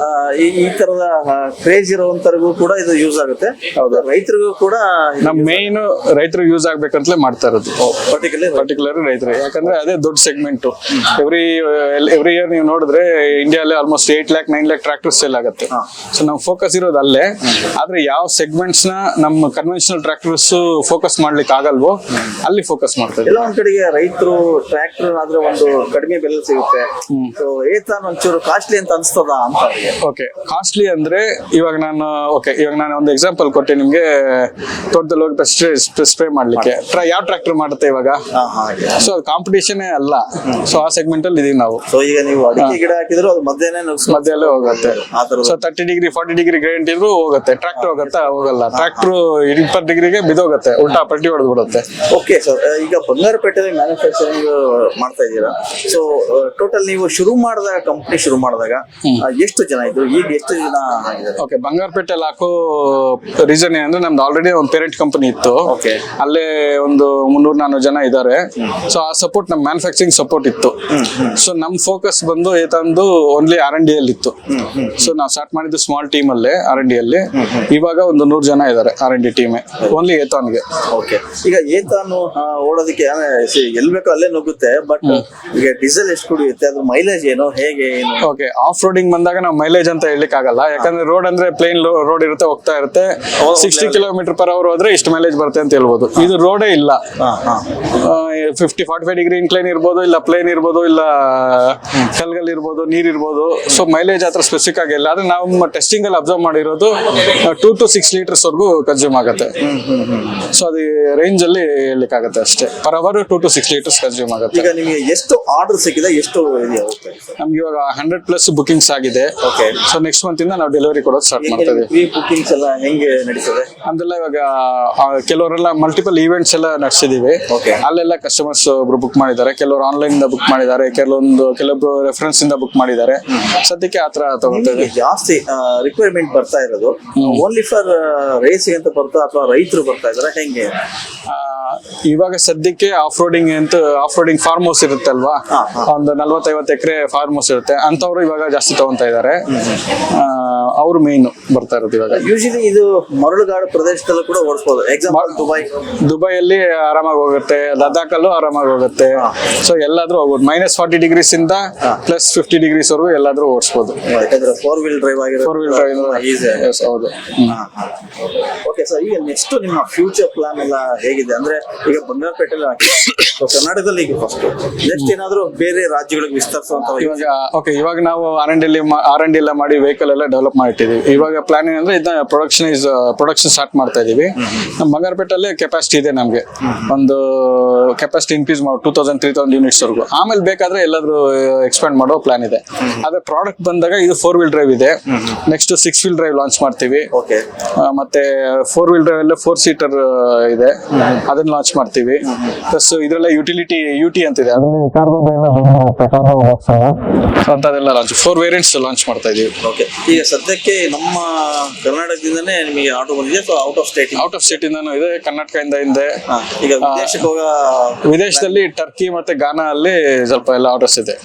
ಈ ತರದ ಕ್ರೇಜ್ ಇರುವಂತರಿಗೂ ಕೂಡ ಇದು ಯೂಸ್ ಆಗುತ್ತೆ. ಹೌದು. ರೈತರಿಗೂ ಕೂಡ ನಮ್ ಮೇನ್ ರೈತರಿಗೆ ಯೂಸ್ ಆಗ್ಬೇಕಂತಲೇ ಮಾಡ್ತಾ ಇರೋದು. ಪರ್ಟಿಕ್ಯುಲರ್ ರೈತರಿಗೆ, ಯಾಕಂದ್ರೆ ಅದೇ ದೊಡ್ಡ ಸೆಗ್ಮೆಂಟ್. ಎವ್ರಿ ಇಯರ್ ನೀವು ನೋಡಿದ್ರೆ ಇಂಡಿಯಾದಲ್ಲಿ almost 8 lakh 9 lakh tractor sale ಆಗುತ್ತೆ. ಸೊ ನಾವು ಫೋಕಸ್ ಇರೋದು ಅಲ್ಲೇ. ಆದ್ರೆ ಯಾವ ಸೆಗ್ಮೆಂಟ್ಸ್ ನ ನಮ್ಮ ಕನ್ವೆನ್ಷನಲ್ ಟ್ರಾಕ್ಟರ್ಸ್ ಫೋಕಸ್ ಮಾಡ್ಲಿಕ್ಕೆ ಆಗಲ್ವೋ ಅಲ್ಲಿ ಫೋಕಸ್ ಮಾಡ್ತಾರೆ. ಎಲ್ಲ ಒಂದ್ ಕಡೆಗೆ ರೈತರು ಟ್ರಾಕ್ಟರ್ ಆದ್ರೆ ಒಂದು ಕಡಿಮೆ ಬೆಲೆ ಸಿಗುತ್ತೆ. ಸೊ ಏತಾನ್ ಒಂಚೂರು ಕಾಸ್ಟ್ಲಿ ಅಂತ ಅನ್ಸ್ತದ ಅಂತ. ಓಕೆ. ಕಾಸ್ಟ್ಲಿ ಅಂದ್ರೆ ಇವಾಗ ನಾನು ಒಂದು ಎಕ್ಸಾಂಪಲ್ ಕೊಟ್ಟೆ ನಿಮ್ಗೆ. ತೋಟದಲ್ಲಿ ಹೋಗಿ ಸ್ಪ್ರೇ ಮಾಡ್ಲಿಕ್ಕೆ ಯಾವ ಟ್ರಾಕ್ಟರ್ ಮಾಡುತ್ತೆ ಇವಾಗ? ಸೊ ಅದು ಕಾಂಪಿಟೇಷನ್ ಅಲ್ಲ. ಸೊ ಆ ಸೆಗ್ಮೆಂಟ್ ಅಲ್ಲಿ ಇದೀವಿ ನಾವು. ಸೊ ಈಗ ನೀವು ಅಡಿಕೆ ಗಿಡ ಹಾಕಿದ್ರು ಅದು ಮಧ್ಯಲ್ಲೇ ಹೋಗುತ್ತೆ. ಸೊ 30 ಡಿಗ್ರಿ 40 ಡಿಗ್ರಿ ಗ್ರೇಂಟ್ ಇದ್ರು ಹೋಗುತ್ತೆ. ಟ್ರಾಕ್ಟರ್ ಹೋಗಲ್ಲ. ಟ್ರಾಕ್ಟರ್ 20 ಡಿಗ್ರಿಗೆ ಬಿದೋಗುತ್ತೆ, ಉಲ್ಟಾ ಪಲ್ಟಿ ಹೊಡೆದು ಬಿಡುತ್ತೆ. Okay sir. ಈಗ ಬಂಗಾರಪೇಟೆಯಲ್ಲಿ ಮ್ಯಾನುಫ್ಯಾಕ್ಚರಿಂಗ್ ಮಾಡ್ತಾ ಇದ್ದೀರಾ. ಸೊ ಟೋಟಲ್ ನೀವು ಕಂಪ್ನಿ ಶುರು ಮಾಡಿದಾಗ ಎಷ್ಟು ಜನ ಇದ್ರು, ಈಗ ಎಷ್ಟು ಜನ ಆಗಿದ್ದಾರೆ? ಓಕೆ. ಬಂಗಾರಪೇಟೆಯಲ್ಲಿ ಹಾಕೋ ರೀಸನ್ ಏನಂದ್ರೆ ನಮ್ದು ಆಲ್ರೆಡಿ ಒಂದು ಪೇರೆಂಟ್ ಕಂಪನಿ ಇತ್ತು. ಅಲ್ಲೇ ಒಂದು 300-400 ಜನ ಇದ್ದಾರೆ. ಸೊ ಆ ಸಪೋರ್ಟ್ ನಮ್ ಮ್ಯಾನುಫ್ಯಾಕ್ಚರಿಂಗ್ ಸಪೋರ್ಟ್ ಇತ್ತು. ಸೊ ನಮ್ ಫೋಕಸ್ ಬಂದು ಏತಂದು ಓನ್ಲಿ R&D ಅಲ್ಲಿ ಇತ್ತು. ಸೊ ನಾವು ಸ್ಟಾರ್ಟ್ ಮಾಡಿದ್ದು ಸ್ಮಾಲ್ ಟೀಮ್ ಅಲ್ಲೇ R&D ಅಲ್ಲಿ. ಇವಾಗ ಒಂದು 100 ಜನ ಇದ್ದಾರೆ R&D ಟೀಮ್ ಓನ್ಲಿ ಏತಾನ್ಗೆ. ಓಕೆ. ಈಗ ಏತಾನು ಓಡೋದಕ್ಕೆ ಎಲ್ಲಿ ಬೇಕೋ ಅಲ್ಲೇ ನುಗ್ಗುತ್ತೆ. ಬಟ್ ಈಗ ಡೀಸೆಲ್ ಎಷ್ಟು ಕುಡಿಯುತ್ತೆ, ಅದ್ರ ಮೈಲೇಜ್ ಏನು, ಹೇಗೆ ಏನು? ಓಕೆ. ಆಫ್ ರೋಡಿಂಗ್ ಬಂದಾಗ ನಾವು ಮೈಲೇಜ್ ಅಂತ ಹೇಳಲಿಕ್ಕೆ ಆಗಲ್ಲ. ಯಾಕಂದ್ರೆ ರೋಡ್ ಅಂದ್ರೆ ಪ್ಲೇನ್ ರೋಡ್ ಇರುತ್ತೆ, ಹೋಗ್ತಾ ಇರುತ್ತೆ. 60 km/h ಹೋದ್ರೆ ಇಷ್ಟು ಮೈಲೇಜ್ ಬರುತ್ತೆ ಅಂತ ಹೇಳ್ಬೋದು. ಇದು ರೋಡೇ ಇಲ್ಲ. 50-45 ಡಿಗ್ರಿ ಇನ್ಕ್ಲೈನ್ ಇರ್ಬೋದು, ಇಲ್ಲ ಪ್ಲೇನ್ ಇರ್ಬೋದು, ಇಲ್ಲ ಕಲ್ಗಲ್ ಇರ್ಬೋದು, ನೀರ್ ಇರ್ಬೋದು. ಸೊ ಮೈಲೇಜ್ ಹತ್ರ ಸ್ಪೆಸಿಫಿಕ್ ಆಗಿಲ್ಲ, ಆದ್ರೆ ನಾವು ಟೆಸ್ಟಿಂಗ್ ಅಲ್ಲಿ ಅಬ್ಸರ್ವ್ ಮಾಡಿರೋದು 2 to 6 ಲೀಟರ್ಸ್ ವರ್ಗೂ ಕನ್ಸ್ಯೂಮ್ ಆಗುತ್ತೆ. ಸೊ ಅದು ರೇಂಜ್ ಅಲ್ಲಿ ಹೇಳಲಿಕ್ಕಾಗತ್ತೆ ಅಷ್ಟೇ. Per hour 2 to 6 litres consume ಆಗುತ್ತೆ. ಈಗ ನಿಮಗೆ ಎಷ್ಟು ಆರ್ಡರ್ ಸಿಕ್ಕಿದೆ, ಎಷ್ಟು ಇದೆಯಾ? ನಮ್ಗೆ ಇವಾಗ 100+ ಬುಕಿಂಗ್ಸ್ ಆಗಿದೆ. ಓಕೆ. ಸೊ ನೆಕ್ಸ್ಟ್ ಮಂತ್ ಇಂದ ನಾವು ಡೆಲಿವರಿ ಕೊಡೋದು ಸ್ಟಾರ್ಟ್ ಮಾಡ್ತಾ ಇದೀವಿ. ಪ್ರೀ ಬುಕಿಂಗ್ಸ್ ಎಲ್ಲ ಹೆಂಗೆ ನಡೀತದೆ? ಅದೆಲ್ಲ ಇವಾಗ ಕೆಲವರೆಲ್ಲ ಮಲ್ಟಿಪಲ್ ಈವೆಂಟ್ಸ್ ಎಲ್ಲ ನಡೆಸಿದೀವಿ. Okay. ಅಲ್ಲೆಲ್ಲ ಕಸ್ಟಮರ್ಸ್ ಒಬ್ರು ಬುಕ್ ಮಾಡಿದ್ದಾರೆ, ಕೆಲವರು ಆನ್ಲೈನ್ ಇಂದ ಬುಕ್ ಮಾಡಿದ್ದಾರೆ, ಕೆಲವೊಬ್ರು ರೆಫರೆನ್ಸ್ ಇಂದ ಬುಕ್ ಮಾಡಿದ್ದಾರೆ. ಸದ್ಯಕ್ಕೆ ಆತರ ತಗೊಳ್ತೇವೆ. ಜಾಸ್ತಿ ರಿಕ್ವೈರ್ಮೆಂಟ್ ಬರ್ತಾ ಇರೋದು ಓನ್ಲಿ ಫಾರ್ ರೇಸಿಂಗ್ ಅಂತ ಬರ್ತಾ ಅಥವಾ ರೈತರು ಬರ್ತಾ ಇದಾರೆ ಹೆಂಗೆ? ಇವಾಗ ಸದ್ಯಕ್ಕೆ ಆಫ್ ರೋಡಿಂಗ್ ಫಾರ್ಮ್ ಹೌಸ್ ಇರುತ್ತಲ್ವಾ, ಒಂದು 40-50 ಎಕರೆ ಫಾರ್ಮ್ ಹೌಸ್ ಇರುತ್ತೆ, ಅಂತವ್ರು ಇವಾಗ ಜಾಸ್ತಿ ತಗೊಂತಾ ಇದ್ದಾರೆ. ಅವ್ರು ಮೇನ್ ಬರ್ತಾ ಇರೋದು ಇವಾಗ. ಯೂಶಲಿ ಇದು ಮರಳುಗಾಡು ಪ್ರದೇಶದಲ್ಲೂ ಕೂಡ ಓಡಿಸಬಹುದು. ಎಕ್ಸಾಂಪಲ್ ದುಬೈಯಲ್ಲಿ ಆರಾಮಾಗಿ ಹೋಗುತ್ತೆ, ಲದಾಖ್ ಅಲ್ಲೂ ಆರಾಮಾಗಿ ಹೋಗುತ್ತೆ. ಸೊ ಎಲ್ಲಾದ್ರೂ ಹೋಗ್ಬೋದು. -40 ಡಿಗ್ರೀಸ್ ಇಂದ +50 ಡಿಗ್ರೀಸ್ ವರೆಗೂ ಎಲ್ಲಾದ್ರೂ ಓಡಿಸಬಹುದು. ಯಾಕಂದ್ರೆ 4-wheel ಡ್ರೈವ್ ಆಗಿರೋ 4-wheel ಡ್ರೈವ್ ಈಸಿ. ಹೌದು. ಓಕೆ ಸರ್, ಈಗ ನೆಕ್ಸ್ಟ್ ನಿಮ್ಮ ಫ್ಯೂಚರ್ ಪ್ಲಾನ್ ಎಲ್ಲ ಹೇಗಿದೆ? ಅಂದ್ರೆ ಈಗ ಬಂಗಾರಪೇಟೆಯಲ್ಲಿ ಕರ್ನಾಟಕದಲ್ಲಿ ಈಗ ಫಸ್ಟ್, ನೆಕ್ಸ್ಟ್ ಏನಾದ್ರು ಬೇರೆ ರಾಜ್ಯಗಳಿಗೆ ವಿಸ್ತರಿಸುವಂತ? ಇವಾಗ ನಾವು R&D ಎಲ್ಲ ಮಾಡಿ ವೆಹಿಕಲ್ ಎಲ್ಲ ಡೆವಲಪ್ ಮಾಡಿಟ್ಟಿದೀವಿ. ಇವಾಗ ಪ್ಲಾನ್ ಏನಂದ್ರೆ ಇದನ್ನ ಪ್ರೊಡಕ್ಷನ್ ಸ್ಟಾರ್ಟ್ ಮಾಡ್ತಾ ಇದೀವಿ. ನಮ್ಮ ಬಂಗಾರಪೇಟೆಲ್ಲೇ ಕೆಪಾಸಿಟಿ ಇದೆ, ನಮ್ಗೆ ಒಂದು ಕೆಪಾಸಿಟಿ ಇನ್ಕ್ರೀಸ್ ಮಾಡಿ 2000-3000 ಯೂನಿಟ್ಸ್ ವರೆಗೂ. ಆಮೇಲೆ ಬೇಕಾದ್ರೆ ಎಲ್ಲಾದ್ರೂ ಎಕ್ಸ್ಪ್ಯಾಂಡ್ ಮಾಡೋ ಪ್ಲಾನ್ ಇದೆ. ಅದೇ ಪ್ರಾಡಕ್ಟ್ ಬಂದಾಗ ಇದು 4-wheel ಡ್ರೈವ್ ಇದೆ, ನೆಕ್ಸ್ಟ್ 6-wheel ಡ್ರೈವ್ ಲಾಂಚ್ ಮಾಡ್ತೀವಿ. ಓಕೆ. ಮತ್ತೆ 4-wheel ಡ್ರೈವ್ ಅಲ್ಲೇ 4-seater ಇದೆ, ಅದನ್ನ ಲಾಂಚ್ ಮಾಡ್ತೀವಿ. ಪ್ಲಸ್ ಇದ್ರಲ್ಲ ಯುಟಿಲಿಟಿ UT ಅಂತಿದೆ, ಅಂತದೆಲ್ಲ ಲಾಂಚ್ 4 ವೇರಿಯಂಟ್ಸ್ ಲಾಂಚ್ ಮಾಡ್ತಾ ಇದೀವಿ. ಓಕೆ. ಈಗ ಸದ್ಯಕ್ಕೆ ನಮ್ಮ ಕರ್ನಾಟಕದಿಂದನೇ ನಿಮಗೆ ಆರ್ಡರ್ ಬಂದಿದೆ, ಸೊ ಔಟ್ ಆಫ್ ಸ್ಟೇಟ್ ಇಂದಾನು ಇದೆ, ಕರ್ನಾಟಕದಿಂದ ಇದೆ. ಈಗ ವಿದೇಶಕ್ಕೆ ವಿದೇಶದಲ್ಲಿ ಟರ್ಕಿ ಮತ್ತೆ ಗಾನಾ ಅಲ್ಲಿ ಸ್ವಲ್ಪ ಎಲ್ಲ ಆರ್ಡರ್ಸ್ ಇದೆ.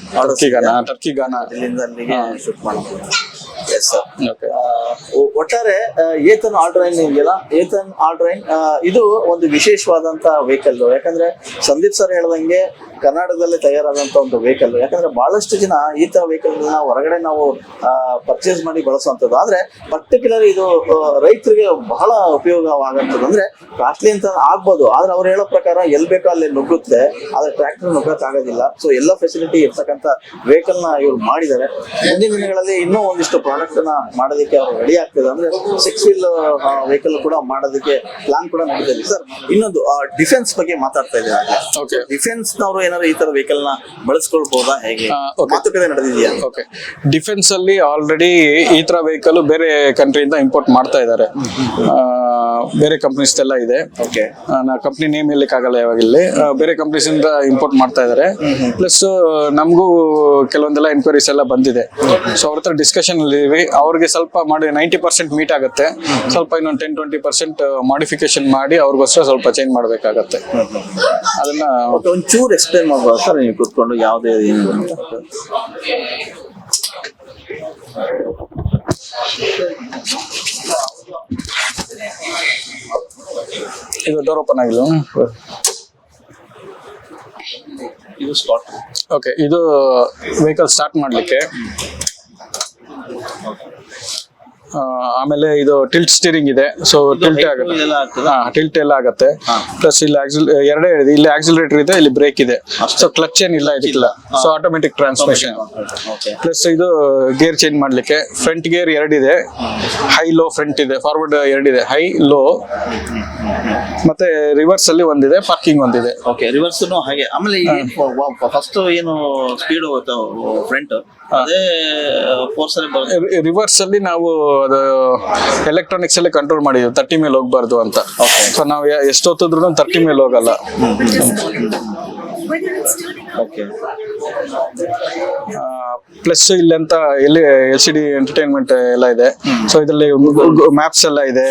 ಟರ್ಕಿ ಗಾನಾ ಇಲ್ಲಿಂದ ಅಲ್ಲಿಗೆ ಶೂಟ್ ಮಾಡ್ಬೋದು. Yes sir. ಓಕೆ. ಒಟ್ಟಾರೆ ಏತನ್ ಆಲ್ಟ್ರೈನ್ ಇದೆಯಲ್ಲ, ಏತನ್ ಆಲ್ಟ್ರೈನ್ ಇದು ಒಂದು ವಿಶೇಷವಾದಂತ ವೆಹಿಕಲ್. ಯಾಕಂದ್ರೆ ಸಂದೀಪ್ ಸರ್ ಹೇಳ್ದಂಗೆ ಕರ್ನಾಟಕದಲ್ಲೇ ತಯಾರಾದಂತ ಒಂದು ವೆಹಿಕಲ್. ಯಾಕಂದ್ರೆ ಬಹಳಷ್ಟು ಜನ ಈ ತರ ವೆಹಿಕಲ್ ಹೊರಗಡೆ ನಾವು ಪರ್ಚೇಸ್ ಮಾಡಿ ಬಳಸುವಂಥದ್ದು, ಆದ್ರೆ ಪರ್ಟಿಕ್ಯುಲರ್ ಇದು ರೈತರಿಗೆ ಬಹಳ ಉಪಯೋಗವಾಗಂಥದ್ದು. ಅಂದ್ರೆ ಕಾಸ್ಟ್ಲಿ ಅಂತ ಆಗ್ಬೋದು, ಆದ್ರೆ ಅವ್ರು ಹೇಳೋ ಪ್ರಕಾರ ಎಲ್ಲಿ ಬೇಕೋ ಅಲ್ಲಿ ನುಗ್ಗುತ್ತೆ, ಆದ್ರೆ ಟ್ರ್ಯಾಕ್ಟರ್ ನುಗ್ಗಕ್ ಆಗೋದಿಲ್ಲ. ಸೊ ಎಲ್ಲ ಫೆಸಿಲಿಟಿ ಇರ್ತಕ್ಕಂಥ ವೆಹಿಕಲ್ ನ ಇವ್ರು ಮಾಡಿದ್ದಾರೆ. ಮುಂದಿನ ದಿನಗಳಲ್ಲಿ ಇನ್ನೂ ಒಂದಿಷ್ಟು ಪ್ರಾಡಕ್ಟ್ ನ ಮಾಡೋದಕ್ಕೆ ಅವ್ರು ರೆಡಿ ಆಗ್ತದೆ. ಅಂದ್ರೆ 6-wheel ವೆಹಿಕಲ್ ಕೂಡ ಮಾಡೋದಕ್ಕೆ ಪ್ಲಾನ್ ಕೂಡ ನಡೀತಿದೆ. ಸರ್, ಇನ್ನೊಂದು ಡಿಫೆನ್ಸ್ ಬಗ್ಗೆ ಮಾತಾಡ್ತಾ ಇದ್ದಾರೆ. ಡಿಫೆನ್ಸ್ ನವರು ಏನಾದ್ರು ಈ ತರ ವೆಹಿಕಲ್ ನ ಬಳಸ್ಕೊಳ್ಬಹುದಾ, ಹೇಗೆ ಮಾತುಕತೆ ನಡೆದಿದೆಯಾ? ಓಕೆ. ಡಿಫೆನ್ಸ್ ಅಲ್ಲಿ ಆಲ್ರೆಡಿ ಈ ತರ ವೆಹಿಕಲ್ ಬೇರೆ ಕಂಟ್ರಿಯಿಂದ ಇಂಪೋರ್ಟ್ ಮಾಡ್ತಾ ಇದ್ದಾರೆ, ಬೇರೆ ಕಂಪ್ನೀಸ್ ಎಲ್ಲ ಇದೆ. ಓಕೆ. ನಾ ಕಂಪ್ನಿ ನೇಮ್ ಹೇಳಲಿಕ್ಕಾಗಲ್ಲ ಇವಾಗ ಇಲ್ಲಿ. ಬೇರೆ ಕಂಪ್ನೀಸ್ ಇಂದ ಇಂಪೋರ್ಟ್ ಮಾಡ್ತಾ ಇದ್ದಾರೆ. ಪ್ಲಸ್ ನಮಗೂ ಕೆಲವೊಂದೆಲ್ಲ ಎನ್ಕ್ವೈರೀಸ್ ಎಲ್ಲ ಬಂದಿದೆ. ಸೊ ಅವ್ರ ಹತ್ರ ಡಿಸ್ಕಷನ್ ಅಲ್ಲಿ ಅವ್ರಿಗೆ ಸ್ವಲ್ಪ ಮಾಡಿ 90% ಮೀಟ್ ಆಗುತ್ತೆ, ಸ್ವಲ್ಪ ಇನ್ನೊಂದು 10-20% ಮಾಡಿಫಿಕೇಶನ್ ಮಾಡಿ ಅವ್ರಿಗೋಸ್ಕರ ಸ್ವಲ್ಪ ಚೇಂಜ್ ಮಾಡ್ಬೇಕಾಗತ್ತೆ. ಅದನ್ನ ಒಂಚೂರು ಎಕ್ಸ್ಪ್ಲೇನ್ ಮಾಡ್ಬೋದು ಸರ್ ನೀವು ಕೂತ್ಕೊಂಡು, ಯಾವುದೇ ಇದು ಡೋರ್ ಓಪನ್ ಆಗಿಲ್ಲ. ಇದು ಸ್ಟಾರ್ಟ್. ಓಕೆ. ಇದು ವೆಹಿಕಲ್ ಸ್ಟಾರ್ಟ್ ಮಾಡ್ಲಿಕ್ಕೆ. ಆಮೇಲೆ ಇದು ಟಿಲ್ಟ್ ಸ್ಟೀರಿಂಗ್ ಇದೆ, ಸೊ ಟಿಲ್ಟ್ ಟಿಲ್ಟ್ ಎಲ್ಲ ಆಗುತ್ತೆ. ಪ್ಲಸ್ ಇಲ್ಲಿ ಎರಡೇ ಹೇಳಿದೆ, ಇಲ್ಲಿ ಆಕ್ಸಿಲರೇಟರ್ ಇದೆ, ಇಲ್ಲಿ ಬ್ರೇಕ್ ಇದೆ. ಸೊ ಕ್ಲಚ್ ಏನಿಲ್ಲ ಇದಕ್ಕಿಲ್ಲ, ಸೊ ಆಟೋಮೆಟಿಕ್ ಟ್ರಾನ್ಸ್ಮಿಷನ್. ಪ್ಲಸ್ ಇದು ಗೇರ್ ಚೇಂಜ್ ಮಾಡ್ಲಿಕ್ಕೆ ಫ್ರಂಟ್ ಗೇರ್ 2 ಇದೆ, ಹೈ ಲೋ ಫ್ರಂಟ್ ಇದೆ, ಫಾರ್ವರ್ಡ್ 2 ಇದೆ, ಹೈ ಲೋ. ಮತ್ತೆ ರಿವರ್ಸ್ ಅಲ್ಲಿ ಒಂದಿದೆ, ಪಾರ್ಕಿಂಗ್ ಒಂದಿದೆ. ಓಕೆ. ರಿವರ್ಸ್ ಹಾಗೆ. ಆಮೇಲೆ ಫಸ್ಟ್ ಏನು ಸ್ಪೀಡ್ ಹೋಗುತ್ತೆ ಫ್ರಂಟ್, ಅದೇ ಫೋರ್ಸ್ ಅಲ್ಲಿ ಬರುತ್ತೆ. ರಿವರ್ಸ್ ಅಲ್ಲಿ ನಾವು ಅದು ಎಲೆಕ್ಟ್ರಾನಿಕ್ಸ್ ಅಲ್ಲಿ ಕಂಟ್ರೋಲ್ ಮಾಡಿದ್ವಿ, 30 ಮೇಲೆ ಹೋಗ್ಬಾರ್ದು ಅಂತ. ಸೊ ನಾವು ಎಷ್ಟು ಹೊತ್ತಿದ್ರು 30 ಮೇಲೆ ಹೋಗಲ್ಲ. ಓಕೆ. ಪ್ಲಸ್ ಇಲ್ಲಂತ ಇಲ್ಲಿ LCD ಎಂಟರ್ಟೈನ್ಮೆಂಟ್ ಎಲ್ಲ ಇದೆ. ಸೊ ಇದರಲ್ಲಿ ಮ್ಯಾಪ್ಸ್ ಎಲ್ಲ ಇದೆ.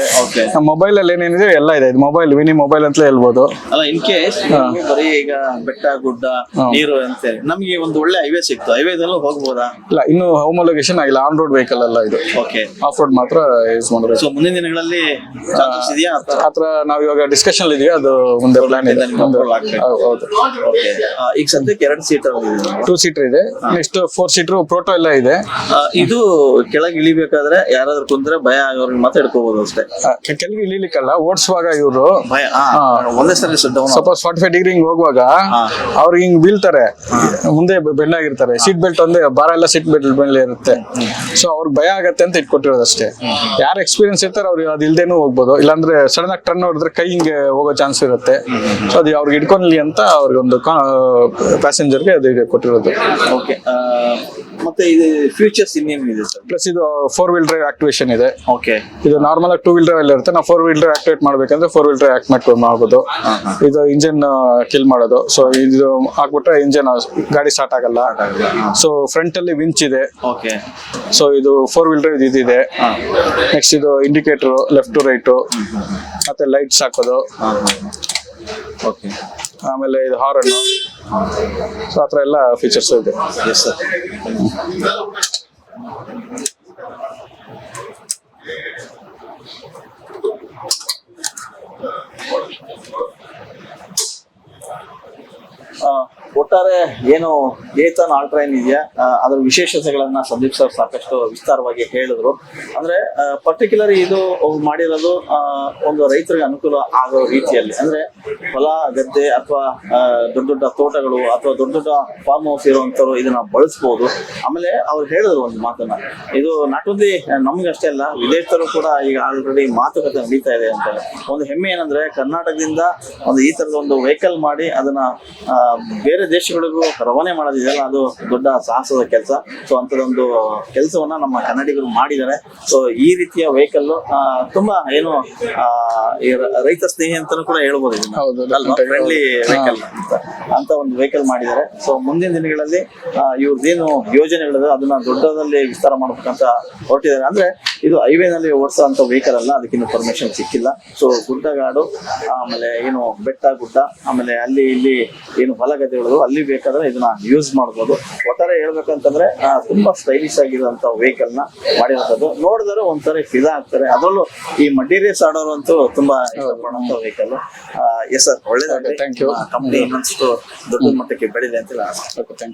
ಮೊಬೈಲ್ ಅಲ್ಲಿ ಏನೇನಿದೆ ಎಲ್ಲ ಇದೆ. ಇದು ಮೊಬೈಲ್ ಮಿನಿ ಮೊಬೈಲ್ ಅಂತಲೇ ಹೇಳ್ಬೋದು. ಅಲ್ಲ, ಇನ್ ಕೇಸ್ ಬರೀ ಈಗ ಬೆಟ್ಟ ಗುಡ್ಡ ನೀರು ಅಂತ ನಮ್ಗೆ ಒಂದು ಒಳ್ಳೆ ಹೈವೇ ಸಿಕ್ತು, ಹೈವೇದಲ್ಲೂ ಹೋಗ್ಬೋದಾ? ಇಲ್ಲ, ಇನ್ನು ಹೋಮೋಲೋಗೇಶನ್ ಆಗಿಲ್ಲ. ಆನ್ ರೋಡ್ ವೆಹಿಕಲ್ ಅಲ್ಲ ಇದು. ಓಕೆ. ಆಫ್ ರೋಡ್ ಮಾತ್ರ ಯೂಸ್ ಮಾಡಬೇಕು. ಸೊ ಮುಂದಿನ ದಿನಗಳಲ್ಲಿ ಇದೆಯಾ ಆತರ ನಾವು ಇವಾಗ ಡಿಸ್ಕಷನ್ ಇದೀವಿ, ಅದು ಮುಂದೆ ಪ್ಲಾನ್ ಇದೆ. ಹೌದು. ಈಗ ಸದ್ಯಕ್ಕೆ 2 ಸೀಟರ್ 2 ಸೀಟರ್ ಇದೆ. ನೆಕ್ಸ್ಟ್ 4 ಸೀಟರ್ ಪ್ರೋಟೋ ಎಲ್ಲ ಇದೆ. ಇದು ಕೆಳಗೆ ಇಳಿಬೇಕಾದ್ರೆ ಯಾರಾದ್ರೂ ಕುಂದ್ರೆ ಭಯ ಆಗೋರ್ಗೆ ಮಾತ್ರ ಹಿಡ್ಕೋಬಹುದು ಅಷ್ಟೇ. ಕೆಳಗೆ ಇಳಿಲಿಕ್ಕಲ್ಲ, ಓಡಿಸುವಾಗ ಇವರು ಭಯ ಒಂದೇ ಸರಿ ಡೌನ್ ಸಪೋಸ್ 45 ಡಿಗ್ರಿ ಹಿಂಗ್ ಹೋಗುವಾಗ ಅವ್ರಿಗೆ ಹಿಂಗ್ ಬೀಳ್ತಾರೆ, ಮುಂದೆ ಬೆಂಡಾಗಿರ್ತಾರೆ, ಸೀಟ್ ಬೆಲ್ಟ್ ಒಂದೇ ಭಾರ ಎಲ್ಲ ಸೀಟ್ ಬೆಲ್ಟ್ ಮೇಲೆ ಇರುತ್ತೆ. ಸೊ ಅವ್ರಿಗೆ ಭಯ ಆಗತ್ತೆ ಅಂತ ಇಟ್ಕೊಟ್ಟಿರೋದು ಅಷ್ಟೇ. ಯಾರು ಎಕ್ಸ್ಪೀರಿಯನ್ಸ್ ಇರ್ತಾರೆ ಅವ್ರಿಗೆ ಅದು ಇಲ್ದೇನು ಹೋಗ್ಬೋದು, ಇಲ್ಲಾಂದ್ರೆ ಸಡನ್ ಆಗಿ ಟರ್ನ್ ಹೊಡೆದ್ರೆ ಕೈ ಹಿಂಗೆ ಹೋಗೋ ಚಾನ್ಸ್ ಇರುತ್ತೆ. ಸೊ ಅದು ಅವ್ರಿಗೆ ಇಟ್ಕೊಂಡ್ಲಿ ಅಂತ ಅವ್ರಿಗೆ ಒಂದು ಪ್ಯಾಸೆಂಜರ್ಗೆ ಅದು ಕೊಟ್ಟಿರೋದು. ಓಕೆ, ಮತ್ತೆ ಇದು ಫ್ಯೂಚರ್ಸ್ ಇನ್ನೇನಿದೆ ಸರ್? ಪ್ಲಸ್ ಇದು 4 ವೀಲ್ ಡ್ರೈವ್ ಆಕ್ಟಿವೇಶನ್ ಇದೆ. ಓಕೆ, ಇದು ನಾರ್ಮಲ್ ಆಗಿ 2 ವೀಲ್ ಡ್ರೈವ್ ಎಲ್ಲ ಇರುತ್ತೆ. ನಾವು 4 ವೀಲ್ ಡ್ರೈವ್ ಆಕ್ಟಿವೇಟ್ ಮಾಡ್ಬೇಕಂದ್ರೆ 4 ವೀಲ್ ಡ್ರೈವ್ ಆಕ್ಟಿವೇಟ್ ಮಾಡ್ಬೋದು. ಇದು ಇಂಜಿನ್ ಕಿಲ್ ಮಾಡೋದು. ಸೊ ಇದು ಹಾಕ್ಬಿಟ್ರೆ ಇಂಜಿನ್ ಗಾಡಿ ಸ್ಟಾರ್ಟ್ ಆಗಲ್ಲ. ಸೊ ಫ್ರಂಟ್ ಅಲ್ಲಿ ವಿಂಚ್ ಇದೆ. ಓಕೆ, ಸೊ ಇದು 4 ವೀಲ್ ಡ್ರೈವ್ ಇದಿದೆ. ನೆಕ್ಸ್ಟ್ ಇದು ಇಂಡಿಕೇಟರ್ ಲೆಫ್ಟ್ ಟು ರೈಟ್, ಮತ್ತೆ ಲೈಟ್ಸ್ ಹಾಕೋದು. ಓಕೆ, ಆಮೇಲೆ ಇದು ಹಾರನ್. ಸೊ ಆ ಥರ ಎಲ್ಲ ಫೀಚರ್ಸ್ ಇದೆ. Yes sir. ಒಟ್ಟಾರೆ ಏನು ಏತನ್ ಆಲ್ಟ್ರೈನ್ ಇದೆಯಾ, ಅದರ ವಿಶೇಷತೆಗಳನ್ನ ಸಂದೀಪ್ ಸರ್ ಸಾಕಷ್ಟು ವಿಸ್ತಾರವಾಗಿ ಹೇಳಿದ್ರು. ಅಂದ್ರೆ ಪರ್ಟಿಕ್ಯುಲರ್ ಇದು ಮಾಡಿರೋದು ಒಂದು ರೈತರಿಗೆ ಅನುಕೂಲ ಆಗೋ ರೀತಿಯಲ್ಲಿ, ಅಂದ್ರೆ ಹೊಲ ಗದ್ದೆ ಅಥವಾ ದೊಡ್ಡ ದೊಡ್ಡ ತೋಟಗಳು ಅಥವಾ ದೊಡ್ಡ ದೊಡ್ಡ ಫಾರ್ಮ್ ಹೌಸ್ ಇರುವಂತವ್ರು ಇದನ್ನ ಬಳಸ್ಬೋದು. ಆಮೇಲೆ ಅವ್ರು ಹೇಳಿದ್ರು ಒಂದು ಮಾತನ್ನ, ಇದು ನಾಟ್ ಓನ್ಲಿ ನಮ್ಗೆ ಅಷ್ಟೇ ಅಲ್ಲ, ವಿದೇಶರು ಕೂಡ ಈಗ ಆಲ್ರೆಡಿ ಮಾತುಕತೆ ನಡೀತಾ ಇದೆ ಅಂತ. ಒಂದು ಹೆಮ್ಮೆ ಏನಂದ್ರೆ ಕರ್ನಾಟಕದಿಂದ ಒಂದು ಈ ತರದ ಒಂದು ವೆಹಿಕಲ್ ಮಾಡಿ ಅದನ್ನ ಬೇರೆ ದೇಶಗಳಿಗೂ ರವಾನೆ ಮಾಡೋದಿದೆಯಲ್ಲ, ಅದು ದೊಡ್ಡ ಸಾಹಸದ ಕೆಲಸ. ಸೊ ಅಂತದೊಂದು ಕೆಲಸವನ್ನ ನಮ್ಮ ಕನ್ನಡಿಗರು ಮಾಡಿದ್ದಾರೆ. ಸೊ ಈ ರೀತಿಯ ವೆಹಿಕಲ್ ತುಂಬಾ ಏನು ರೈತ ಸ್ನೇಹಿ ಅಂತಾನೂ ಕೂಡ ಹೇಳ್ಬೋದು, ಫ್ರೆಂಡ್ಲಿ ವೆಹಿಕಲ್ ಅಂತ ಒಂದು ವೆಹಿಕಲ್ ಮಾಡಿದ್ದಾರೆ. ಸೊ ಮುಂದಿನ ದಿನಗಳಲ್ಲಿ ಇವ್ರದ್ದೇನು ಯೋಜನೆಗಳಿದೆ ಅದನ್ನ ದೊಡ್ಡದಲ್ಲಿ ವಿಸ್ತಾರ ಮಾಡ್ಬೇಕಂತ ಹೊರಟಿದ್ದಾರೆ. ಅಂದ್ರೆ ಇದು ಹೈವೇನಲ್ಲಿ ಓಡಿಸೋ ಅಂತ ವೆಹಿಕಲ್ ಅಲ್ಲ, ಅದಕ್ಕಿನ್ನೂ ಪರ್ಮಿಷನ್ ಸಿಕ್ಕಿಲ್ಲ. ಸೊ ಗುಡ್ಡಗಾಡು, ಆಮೇಲೆ ಏನು ಬೆಟ್ಟ ಗುಡ್ಡ, ಆಮೇಲೆ ಅಲ್ಲಿ ಇಲ್ಲಿ ಏನು ಹೊಲ ಗದ್ದೆಗಳು ಅಲ್ಲಿ ಬೇಕಾದ್ರೆ ಇದನ್ನ ಯೂಸ್ ಮಾಡ್ಬೋದು. ಒಟ್ಟಾರೆ ಹೇಳ್ಬೇಕಂತಂದ್ರೆ ತುಂಬಾ ಸ್ಟೈಲಿಶ್ ಆಗಿರುವಂತ ವೆಹಿಕಲ್ ನ ಮಾಡಿರೋದು ನೋಡಿದ್ರೆ ಒಂದ್ಸರಿ ಫಿದಾ ಆಗ್ತಾರೆ. ಅದರಲ್ಲೂ ಈ ಮಡ್ಡಿ ರೇಸ್ ಆಡೋರು ಅಂತೂ ತುಂಬಾ ಇಷ್ಟಪಡುವಂತ ವೆಹಿಕಲ್. ಎಸ್ ಸರ್, ಒಳ್ಳೇದಾಗಲಿ. Thank you. ಕಂಪ್ನಿ ಇನ್ನೊಂದಷ್ಟು ದೊಡ್ಡ ಮಟ್ಟಕ್ಕೆ ಬೆಳಿದೆ ಅಂತ.